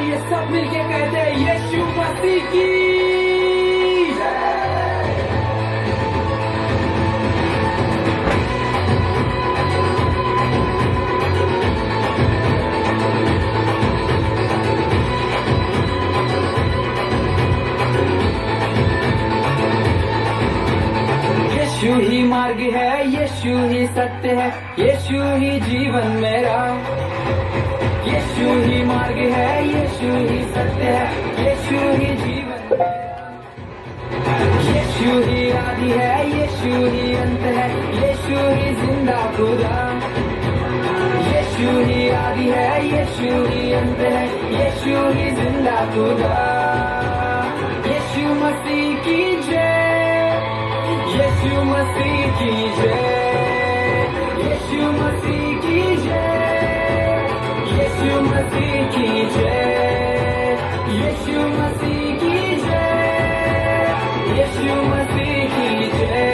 ये सब मिलके कहते हैं यीशु मसीह की यीशु ही मार्ग है, यीशु ही सत्य है, यीशु ही जीवन मेरा। यीशु ही मार्ग है, यीशु ही सत्य है, यीशु ही जीवन मेरा। यीशु ही आदि है, यीशु ही अंत है, यीशु ही जिंदा खुदा। यीशु ही आदि है, यीशु ही अंत है, यीशु ही जिंदा खुदा। यीशु मसीह की जय, यीशु मसीह की जय, यीशु मसीह की जय, यीशु मसीह की जय, यीशु मसीह की जय, यीशु मसीह की जय।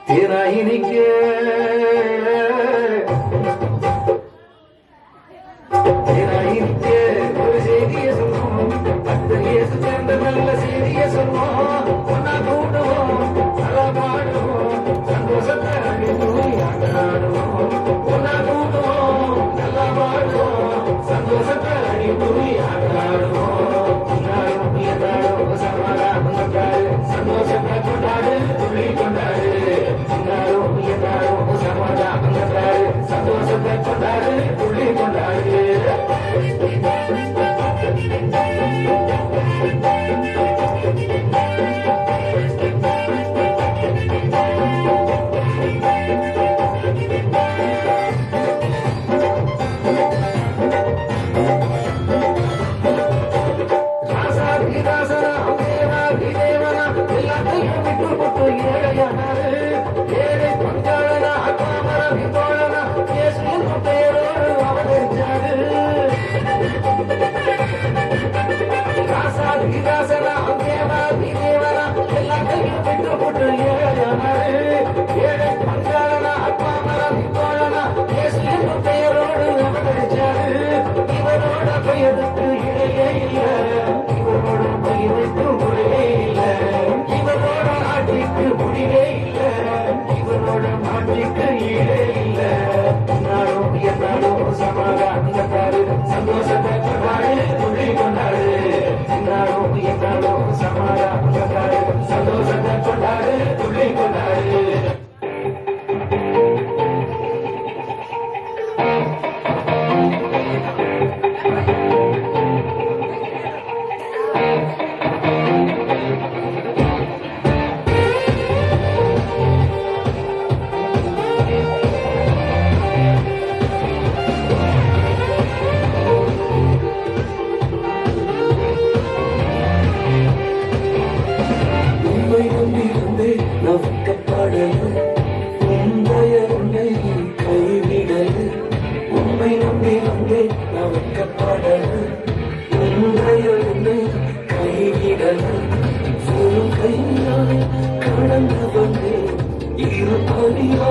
तेरा ही निके तेरा ही निके ஒரு செய்தியை சொல்லுவோம், அந்த இயேசு சேர்ந்த நல்ல செய்தியை சொல்லுவோம். ஒன்னா கூடுவோம், நல்லா பாடுவோம், சந்தோஷத்தை அடித்துயாடுவோம். ஒன்னா கூடுவோம், நல்லா பாடுவோம், சந்தோஷத்தை அடித்துயாடுவோம். எல்லாரும் சமாதானம் கொண்டாடு, சந்தோஷத்தை கொண்டாடு, துள்ளி கொண்டாடு. எல்லாரும் சமாதானம் கொண்டாடு, சந்தோஷத்தை கொண்டாடு, துள்ளி கொண்டாடு. சந்தோஷத்தை கொண்டாடு, துள்ளி கொண்டாடு. எல்லாரும் சமாதானம் கொண்டாடு, சந்தோஷத்தை கொண்டாடு, துள்ளி கொண்டாடு. கடந்த வந்தே இரு பணியா